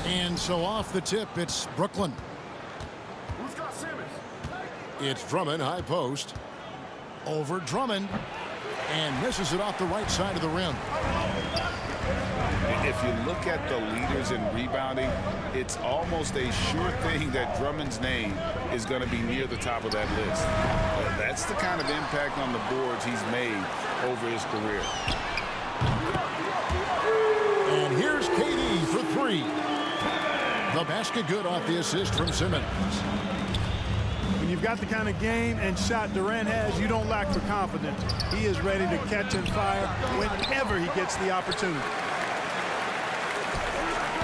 And so off the tip, it's Brooklyn. It's Drummond, high post. Over Drummond. And misses it off the right side of the rim. If you look at the leaders in rebounding, it's almost a sure thing that Drummond's name is going to be near the top of that list. That's the kind of impact on the boards he's made over his career. And here's KD for three. The basket good off the assist from Simmons. When you've got the kind of game and shot Durant has, you don't lack for confidence. He is ready to catch and fire whenever he gets the opportunity.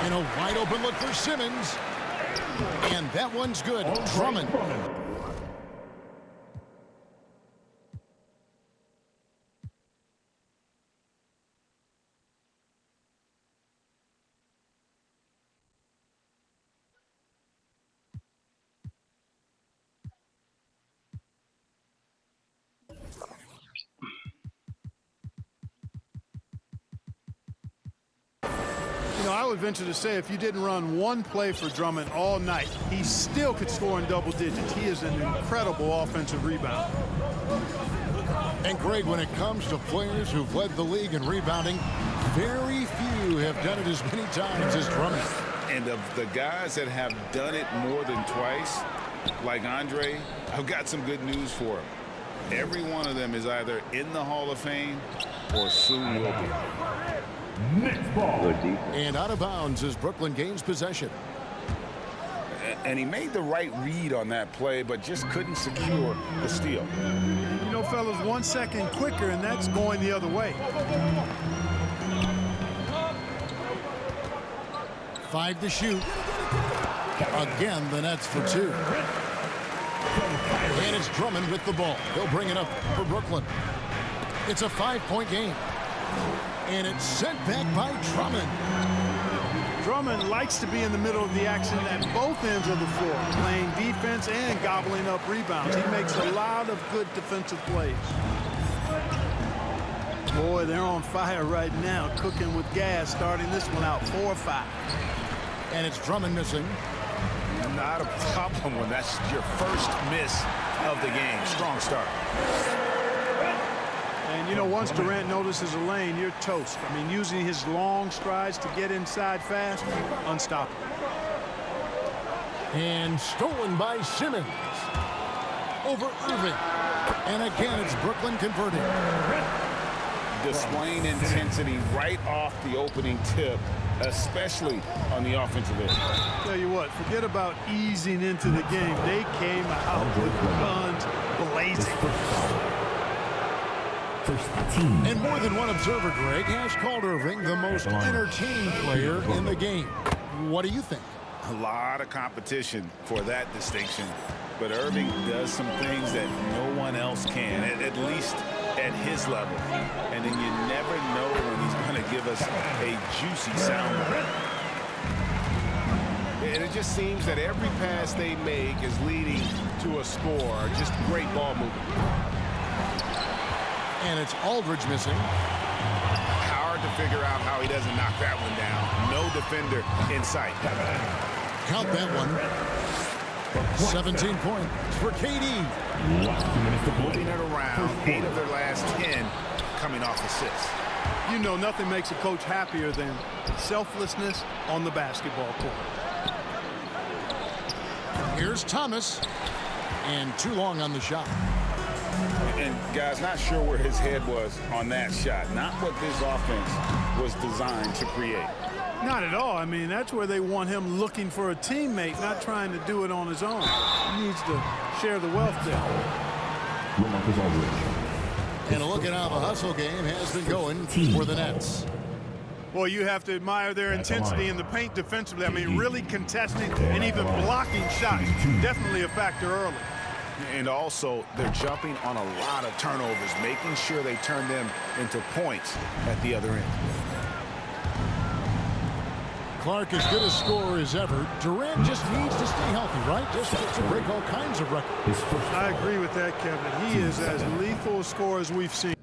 And a wide open look for Simmons. And that one's good. Drummond. I would venture to say if you didn't run one play for Drummond all night, he still could score in double digits. He is an incredible offensive rebounder. And Greg, when it comes to players who've led the league in rebounding, very few have done it as many times as Drummond. And of the guys that have done it more than twice, like Andre, I've got some good news for him. Every one of them is either in the Hall of Fame or soon will be. Next ball. And out of bounds as Brooklyn gains possession. And he made the right read on that play, but just couldn't secure the steal. You know, fellas, 1 second quicker, and that's going the other way. 5 to shoot. Again, the Nets for 2. And it's Drummond with the ball. He'll bring it up for Brooklyn. It's a 5-point game. And it's sent back by Drummond. Drummond likes to be in the middle of the action at both ends of the floor, playing defense and gobbling up rebounds. He makes a lot of good defensive plays. Boy, they're on fire right now, cooking with gas, starting this one out 4-5. And it's Drummond missing. Not a problem when that's your first miss of the game. Strong start. And, you know, once Durant notices a lane, you're toast. I mean, using his long strides to get inside fast, unstoppable. And stolen by Simmons. Over Irving. And again, it's Brooklyn converting. Displaying intensity right off the opening tip, especially on the offensive end. Tell you what, forget about easing into the game. They came out with guns blazing. And more than one observer, Greg, has called Irving the most entertaining player in the game. What do you think? A lot of competition for that distinction. But Irving does some things that no one else can, at least at his level. And then you never know when he's going to give us a juicy soundbite. And it just seems that every pass they make is leading to a score. Just great ball movement. And it's Aldridge missing. Hard to figure out how he doesn't knock that one down. No defender in sight. Count that one. 17 points for KD. Moving it around. 8 of their last 10 coming off assists. You know, nothing makes a coach happier than selflessness on the basketball court. Here's Thomas. And too long on the shot. And, guys, not sure where his head was on that shot. Not what this offense was designed to create. Not at all. I mean, that's where they want him looking for a teammate, not trying to do it on his own. He needs to share the wealth there. And a look at how the hustle game has been going for the Nets. Well, you have to admire their intensity in the paint defensively. I mean, really contesting and even blocking shots. Definitely a factor early. And also, they're jumping on a lot of turnovers, making sure they turn them into points at the other end. Clark as good a scorer as ever. Durant just needs to stay healthy, right? Just to break all kinds of records. I agree with that, Kevin. He is as lethal a scorer as we've seen.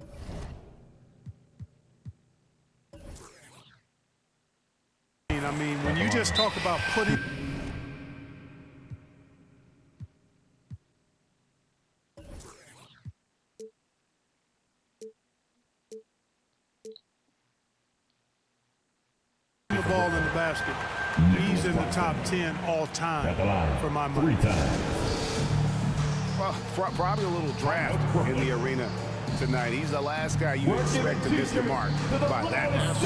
I mean, when you just just talk about putting the ball in the basket. He's in the top 10 all time At the line, for my money. 3 times. Well, probably a little draft in the arena tonight. He's the last guy you expect to miss the mark by that much.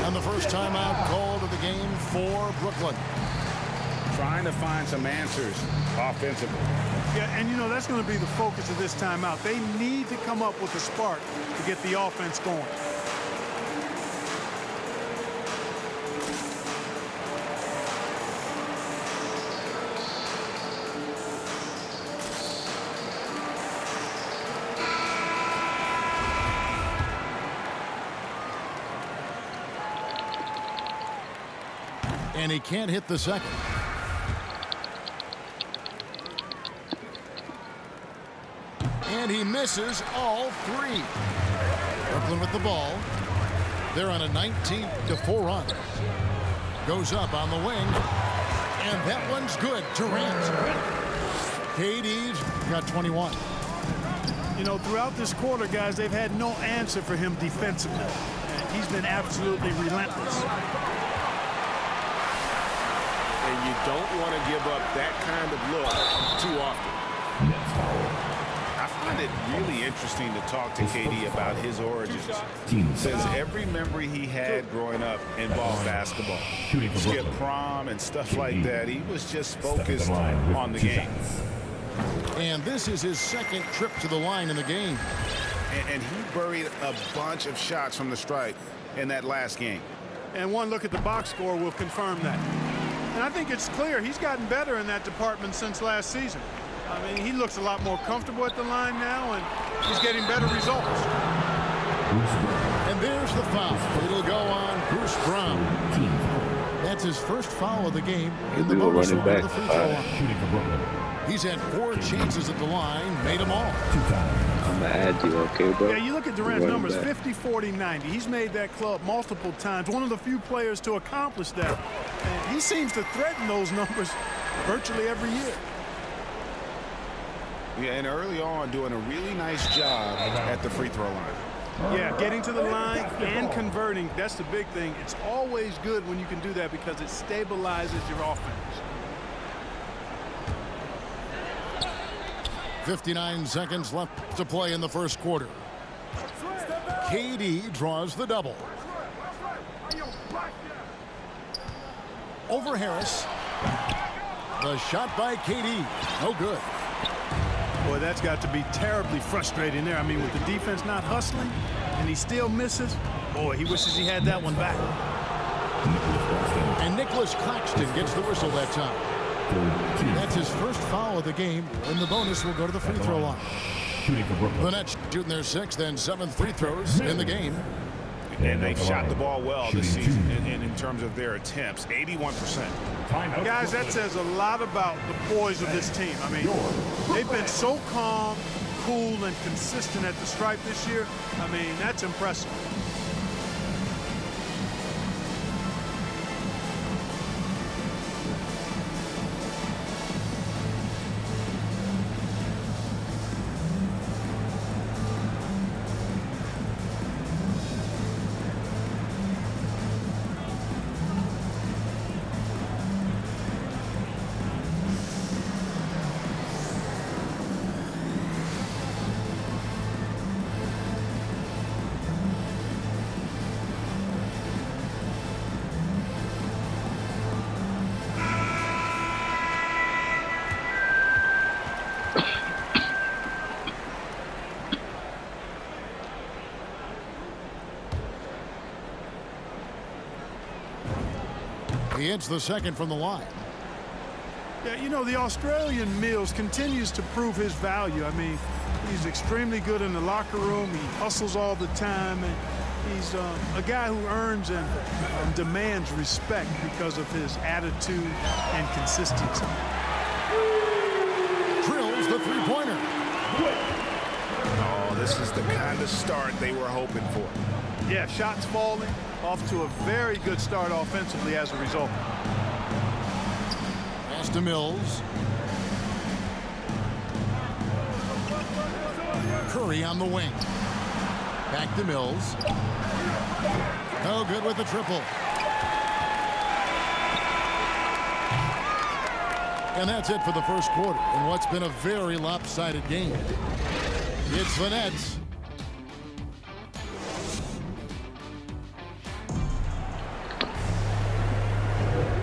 And the first timeout called of the game for Brooklyn. Trying to find some answers offensively. Yeah, and you know that's going to be the focus of this timeout. They need to come up with a spark to get the offense going. And he can't hit the second. And he misses all 3. Brooklyn with the ball. They're on a 19-4 run. Goes up on the wing. And that one's good. Durant. KD's got 21. You know, throughout this quarter, guys, they've had no answer for him defensively. And he's been absolutely relentless. And you don't want to give up that kind of look too often. I find it really interesting to talk to KD about his origins, since every memory he had growing up involved basketball. Skip prom and stuff like that. He was just focused on the game. And this is his second trip to the line in the game. And he buried a bunch of shots from the stripe in that last game. And one look at the box score will confirm that. And I think it's clear he's gotten better in that department since last season. I mean, he looks a lot more comfortable at the line now, and he's getting better results. And there's the foul. It'll go on Bruce Brown. That's his first foul of the game in the bonus line of the free throw line. He's had 4 chances at the line, made them all. I'm gonna add you, okay, bro? Yeah, you look at Durant's numbers, 50, 40, 90. He's made that club multiple times. One of the few players to accomplish that. And he seems to threaten those numbers virtually every year. Yeah, and early on doing a really nice job at the free throw line. Yeah, getting to the line and converting, that's the big thing. It's always good when you can do that because it stabilizes your offense. 59 seconds left to play in the first quarter. KD draws the double. Over Harris. The shot by KD. No good. Boy, that's got to be terribly frustrating there. I mean, with the defense not hustling and he still misses, boy, he wishes he had that one back. And Nicholas Claxton gets the whistle that time. That's his first foul of the game, and the bonus will go to the free throw line. The Nets shooting their 6th and 7th free throws in the game. And they've shot the ball well this season in terms of their attempts, 81%. Guys, that says a lot about the poise of this team. I mean, they've been so calm, cool, and consistent at the stripe this year. I mean, that's impressive. He hits the second from the line. Yeah, you know, the Australian Mills continues to prove his value. I mean, he's extremely good in the locker room. He hustles all the time, and he's a guy who earns and demands respect because of his attitude and consistency. Drills the three-pointer. Oh, this is the kind of start they were hoping for. Yeah, shots falling, off to a very good start offensively as a result. Pass to Mills. Curry on the wing. Back to Mills. No good with the triple. And that's it for the first quarter in what's been a very lopsided game. It's the Nets.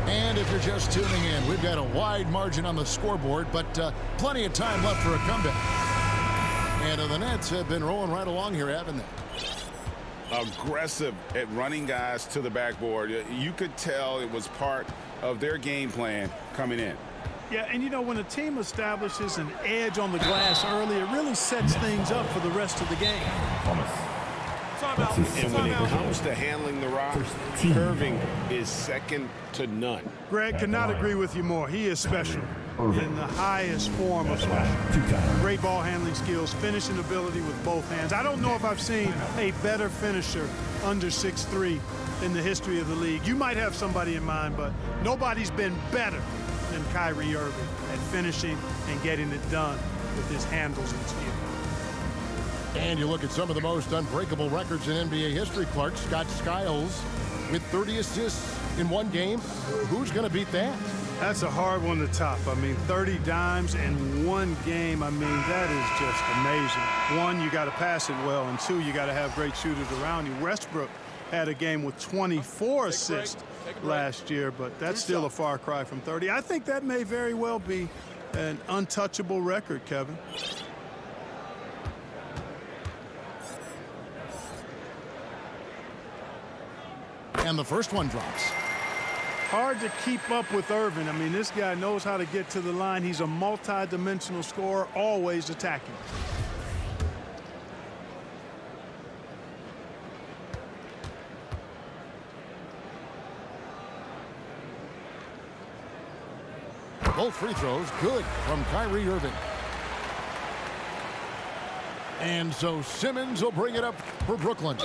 And if you're just tuning in, we've got a wide margin on the scoreboard, but plenty of time left for a comeback. And the Nets have been rolling right along here, haven't they? Aggressive at running guys to the backboard. You could tell it was part of their game plan coming in. Yeah, and you know, when a team establishes an edge on the glass early, it really sets things up for the rest of the game. And when it comes to handling the rock, Irving is second to none. Greg, cannot agree with you more. He is special in the highest form of special. Great ball handling skills, finishing ability with both hands. I don't know if I've seen a better finisher under 6'3" in the history of the league. You might have somebody in mind, but nobody's been better than Kyrie Irving at finishing and getting it done with his handles and skill. And you look at some of the most unbreakable records in NBA history, Clark. Scott Skiles with 30 assists in one game. Who's going to beat that? That's a hard one to top. I mean, 30 dimes in one game. I mean, that is just amazing. One, you got to pass it well, and two, you got to have great shooters around you. Westbrook had a game with 24 assists last year, but that's still a far cry from 30. I think that may very well be an untouchable record, Kevin. And the first one drops. Hard to keep up with Irving. I mean, this guy knows how to get to the line. He's a multi-dimensional scorer, always attacking. Both free throws good from Kyrie Irving. And so Simmons will bring it up for Brooklyn.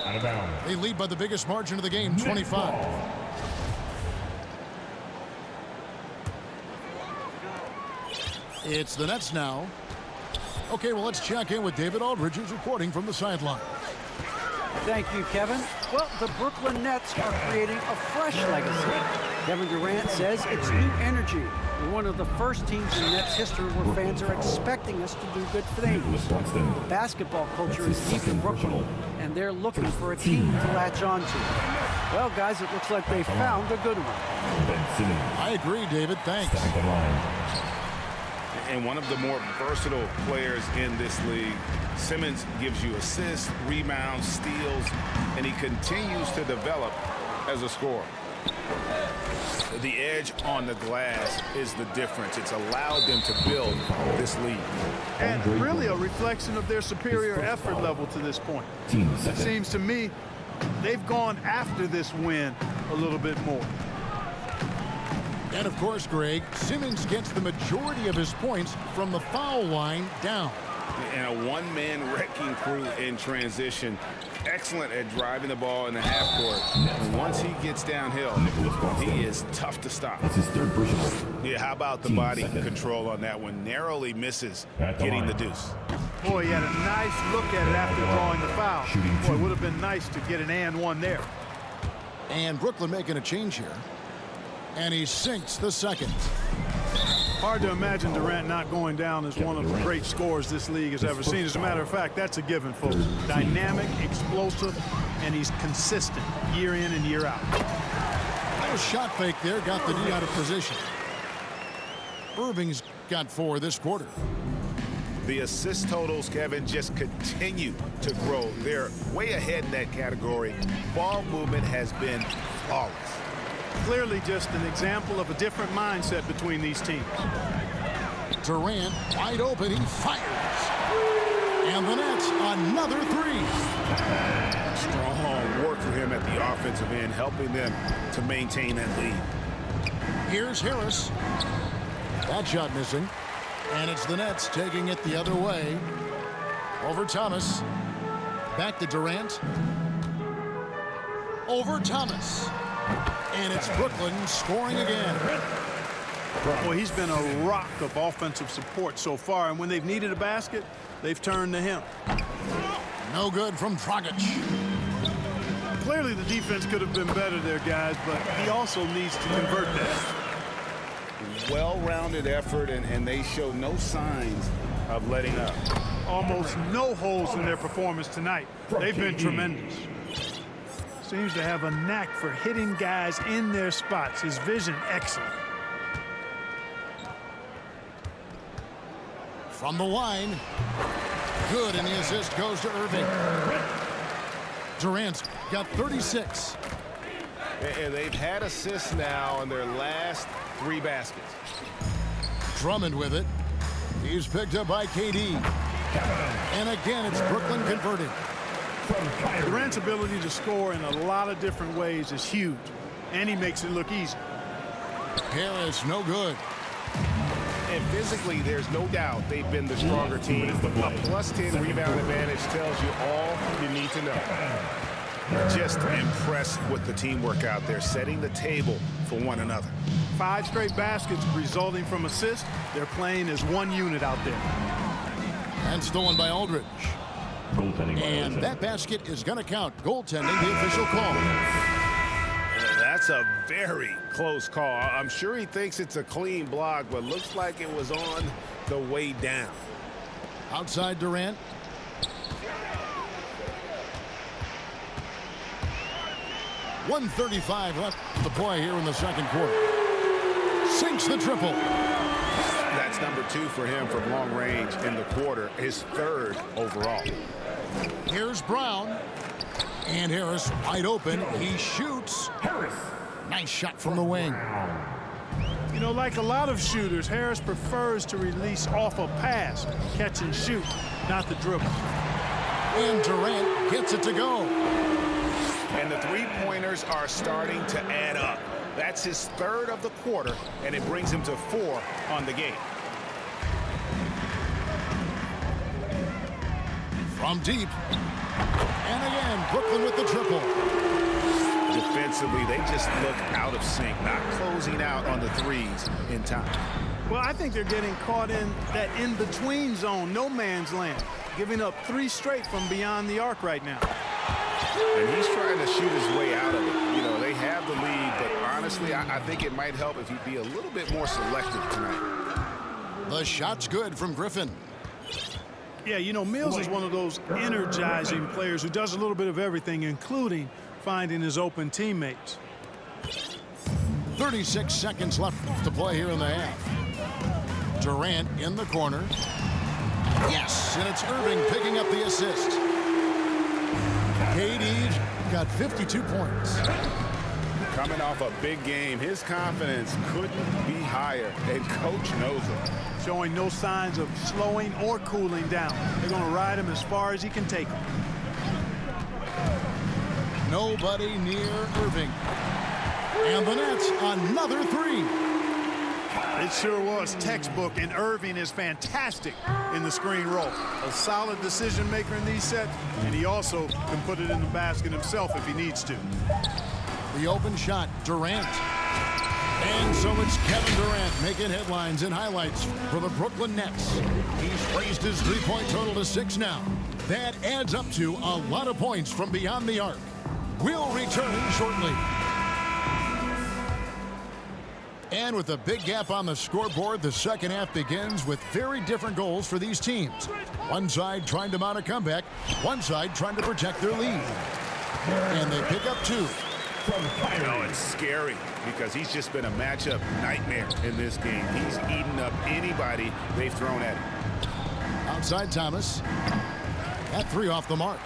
Out of bounds. They lead by the biggest margin of the game, 25. It's the Nets now. Okay, well, let's check in with David Aldridge, who's reporting from the sideline. Thank you, Kevin. Well, the Brooklyn Nets are creating a fresh legacy. Kevin Durant says it's new energy. We're one of the first teams in Nets history where fans are expecting us to do good things. Basketball culture is deep in Brooklyn, and they're looking for a team to latch on to. Well, guys, it looks like they found a good one. I agree, David. Thanks. And one of the more versatile players in this league. Simmons gives you assists, rebounds, steals, and he continues to develop as a scorer. The edge on the glass is the difference. It's allowed them to build this lead. And really a reflection of their superior effort level to this point. It seems to me they've gone after this win a little bit more. And of course, Greg, Simmons gets the majority of his points from the foul line down. And a one-man wrecking crew in transition. Excellent at driving the ball in the half court. And once he gets downhill, he is tough to stop. It's his third personal. Yeah, how about the body control on that one? Narrowly misses getting the deuce. Boy, he had a nice look at it after drawing the foul. Boy, it would have been nice to get an and one there. And Brooklyn making a change here. And he sinks the second. Hard to imagine Durant not going down as one of the great scorers this league has ever seen. As a matter of fact, that's a given, folks. Dynamic, explosive, and he's consistent year in and year out. No shot fake there, got the D out of position. Irving's got 4 this quarter. The assist totals, Kevin, just continue to grow. They're way ahead in that category. Ball movement has been flawless. Clearly just an example of a different mindset between these teams. Durant wide open, he fires. And the Nets another 3. Strong work for him at the offensive end, helping them to maintain that lead. Here's Harris. That shot missing. And it's the Nets taking it the other way. Over Thomas. Back to Durant. over Thomas. And it's Brooklyn scoring again. Boy, he's been a rock of offensive support so far, and when they've needed a basket, they've turned to him. No good from Dragic. Clearly the defense could have been better there, guys, but he also needs to convert that. Well-rounded effort, and they show no signs of letting up. Almost no holes in their performance tonight. They've been tremendous. Seems to have a knack for hitting guys in their spots. His vision, excellent. From the line. Good, and the assist goes to Irving. Durant's got 36. And they've had assists now in their last 3 baskets. Drummond with it. He's picked up by KD. And again, it's Brooklyn converting. Durant's ability to score in a lot of different ways is huge, and he makes it look easy. Harris, no good. And physically, there's no doubt they've been the stronger team. A plus 10 rebound advantage tells you all you need to know. Just impressed with the teamwork out there, setting the table for one another. 5 straight baskets resulting from assists. They're playing as one unit out there. And stolen by Aldridge. And that basket is going to count. Goaltending, the official call. That's a very close call. I'm sure he thinks it's a clean block, but looks like it was on the way down. Outside Durant. .135 left to play here in the second quarter. Sinks the triple. That's number 2 for him from long range in the quarter, his 3rd overall. Here's Brown. And Harris wide open. He shoots. Harris. Nice shot from the wing. You know, like a lot of shooters, Harris prefers to release off a pass, catch and shoot, not the dribble. And Durant gets it to go. And the 3-pointers are starting to add up. That's his 3rd of the quarter, and it brings him to 4 on the game. From deep. And again, Brooklyn with the triple. Defensively, they just look out of sync, not closing out on the 3s in time. Well, I think they're getting caught in that in-between zone, no man's land, giving up 3 straight from beyond the arc right now. And he's trying to shoot his way out of it. You know, they have the lead, but honestly, I think it might help if he'd be a little bit more selective tonight. The shot's good from Griffin. Yeah, you know, Mills is one of those energizing players who does a little bit of everything, including finding his open teammates. 36 seconds left to play here in the half. Durant in the corner. Yes, and it's Irving picking up the assist. KD's got 52 points. Coming off a big game, his confidence couldn't be higher, and coach knows it. Showing no signs of slowing or cooling down. They're going to ride him as far as he can take him. Nobody near Irving. And the Nets, another 3. It sure was textbook, and Irving is fantastic in the screen roll. A solid decision maker in these sets, and he also can put it in the basket himself if he needs to. The open shot, Durant. And so it's Kevin Durant making headlines and highlights for the Brooklyn Nets. He's raised his 3-point total to 6 now. That adds up to a lot of points from beyond the arc. We'll return shortly. And with a big gap on the scoreboard, the second half begins with very different goals for these teams. One side trying to mount a comeback, one side trying to protect their lead. And they pick up 2. Oh, it's scary because he's just been a matchup nightmare in this game. He's eaten up anybody they've thrown at him. Outside Thomas. That 3 off the mark.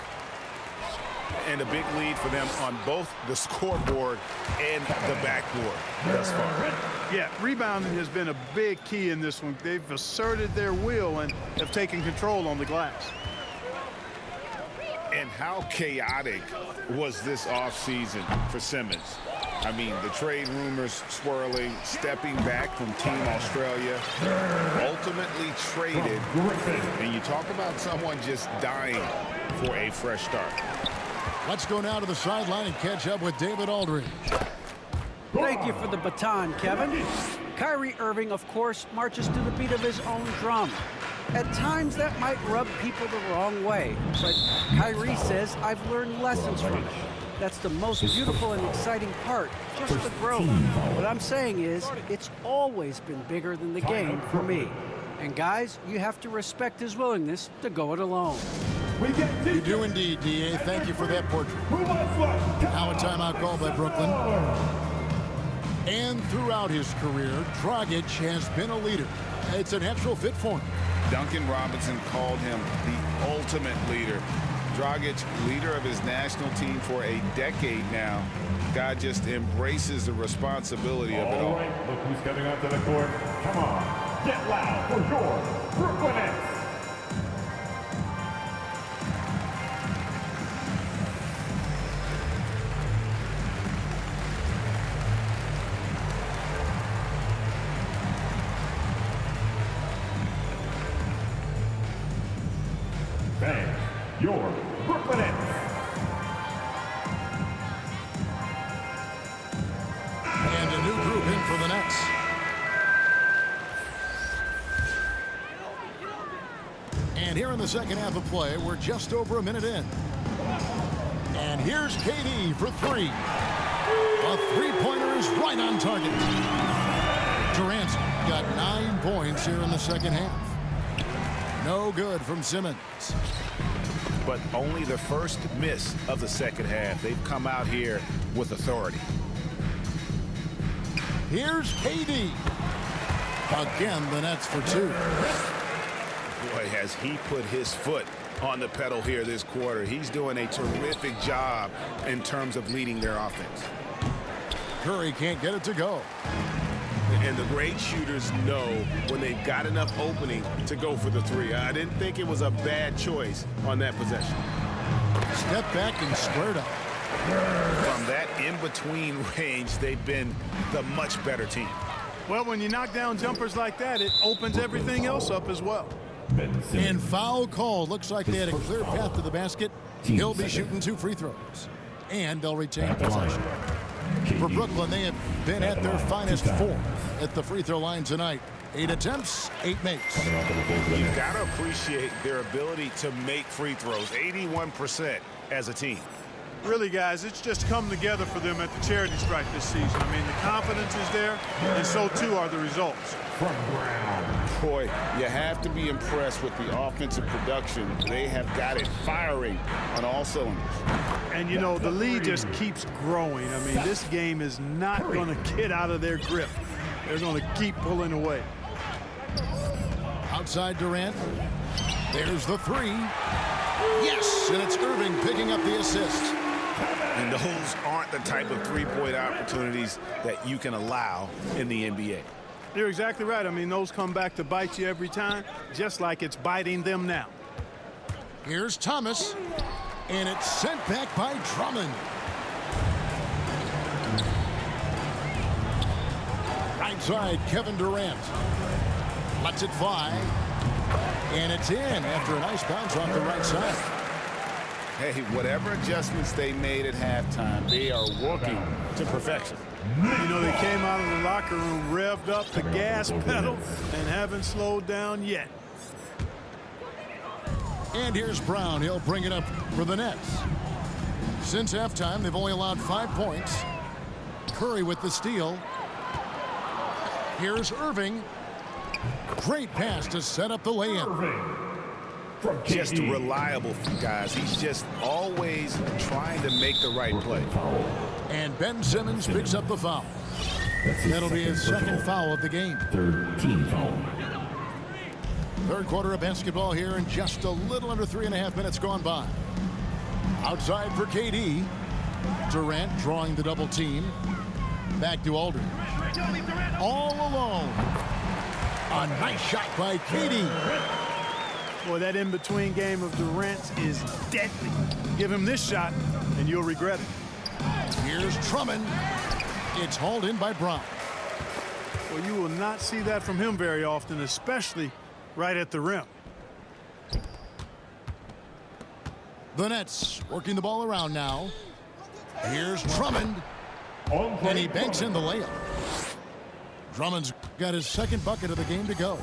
And a big lead for them on both the scoreboard and the backboard thus far. Yeah, rebounding has been a big key in this one. They've asserted their will and have taken control on the glass. And how chaotic was this offseason for Simmons? I mean, the trade rumors swirling, stepping back from Team Australia, ultimately traded. And you talk about someone just dying for a fresh start. Let's go now to the sideline and catch up with David Aldridge. Thank you for the baton, Kevin. Kyrie Irving, of course, marches to the beat of his own drum. At times, that might rub people the wrong way, but Kyrie says, I've learned lessons from it. That's the most beautiful and exciting part, just the growth. What I'm saying is, it's always been bigger than the game for me. And guys, you have to respect his willingness to go it alone. You do indeed, D.A. Thank you for that portrait. Now a timeout call by Brooklyn. And throughout his career, Dragic has been a leader. It's a natural fit for him. Duncan Robinson called him the ultimate leader. Dragic, leader of his national team for a decade now. Guy just embraces the responsibility of it all. All right, look who's coming onto the court. Come on, get loud for your Brooklyn Nets. Fans, your Brooklyn Nets. And a new group in for the Nets. And here in the second half of play, we're just over a minute in. And here's KD for three. A three-pointer is right on target. Durant's got 9 points here in the second half. No good from Simmons. But only the first miss of the second half. They've come out here with authority. Here's KD. Again, the Nets for two. Boy, has he put his foot on the pedal here this quarter. He's doing a terrific job in terms of leading their offense. Curry can't get it to go. And the great shooters know when they've got enough opening to go for the three. I didn't think it was a bad choice on that possession. Step back and squared up. From that in-between range, they've been the much better team. Well, when you knock down jumpers like that, it opens everything else up as well. And foul call. Looks like they had a clear path to the basket. He'll be shooting 2 free throws. And they'll retain possession. For Brooklyn, they have been at their finest 4 at the free throw line tonight. 8 attempts, 8 makes. You've got to appreciate their ability to make free throws. 81% as a team. Really, guys, it's just come together for them at the charity stripe this season. I mean, the confidence is there, and so too are the results. Boy, you have to be impressed with the offensive production. They have got it firing on all cylinders. And, you know, the lead just keeps growing. I mean, this game is not going to get out of their grip. They're going to keep pulling away. Outside Durant. There's the 3. Yes, and it's Irving picking up the assist. And those aren't the type of three-point opportunities that you can allow in the NBA. You're exactly right. I mean, those come back to bite you every time, just like it's biting them now. Here's Thomas, and it's sent back by Drummond. Right side, Kevin Durant. Lets it fly, and it's in after a nice bounce off the right side. Hey, whatever adjustments they made at halftime, they are working to perfection. You know, they came out of the locker room, revved up the gas pedal, and haven't slowed down yet. And here's Brown. He'll bring it up for the Nets. Since halftime, they've only allowed 5 points. Curry with the steal. Here's Irving. Great pass to set up the layup. Just reliable, guys. He's just always trying to make the right play. And Ben Simmons picks up the foul. That'll be his second foul of the game. 13 foul. Third quarter of basketball here, and just a little under 3.5 minutes gone by. Outside for KD. Durant drawing the double team. Back to Aldridge. All alone. A nice shot by KD. Boy, that in-between game of Durant's is deadly. Give him this shot, and you'll regret it. Here's Drummond. It's hauled in by Brown. Well, you will not see that from him very often, especially right at the rim. The Nets working the ball around now. Here's Drummond. And he banks in the layup. Drummond's got his second bucket of the game to go.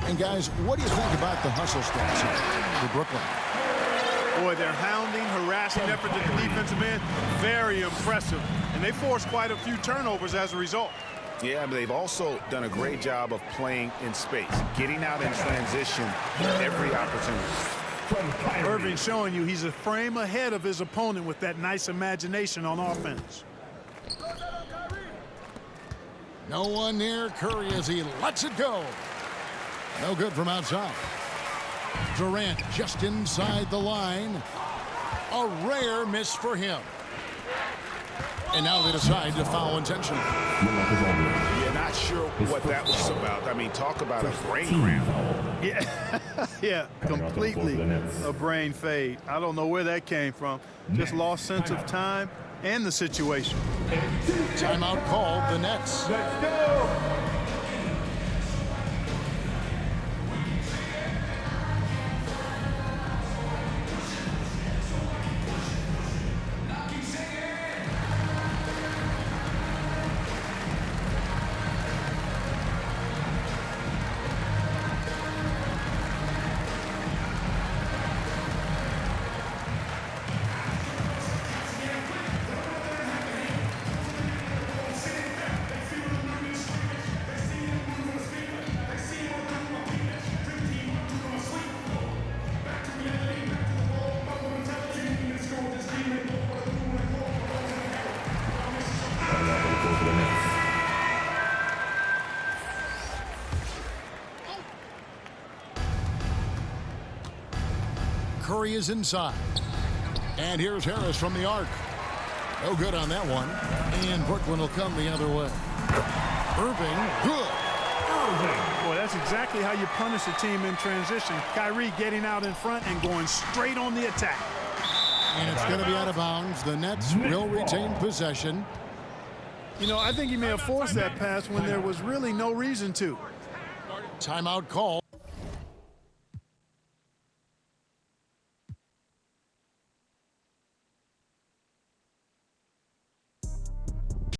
And guys, what do you think about the hustle stats here for Brooklyn? Boy, their hounding, harassing effort at the defensive end, very impressive. And they forced quite a few turnovers as a result. Yeah, but they've also done a great job of playing in space, getting out in transition at every opportunity. Irving showing you he's a frame ahead of his opponent with that nice imagination on offense. No one near Curry as he lets it go. No good from outside. Durant just inside the line. A rare miss for him. And now they decide to foul intentionally. Yeah, not sure what that was about. I mean, talk about a brain cramp. Yeah, yeah, completely a brain fade. I don't know where that came from. Just lost sense of time and the situation. Timeout called, the Nets. Let's go. Curry is inside. And here's Harris from the arc. No good on that one. And Brooklyn will come the other way. Irving, good. Boy, that's exactly how you punish a team in transition. Kyrie getting out in front and going straight on the attack. And it's going to be out of bounds. The Nets will retain possession. You know, I think he may have forced that pass when there was really no reason to. Timeout call.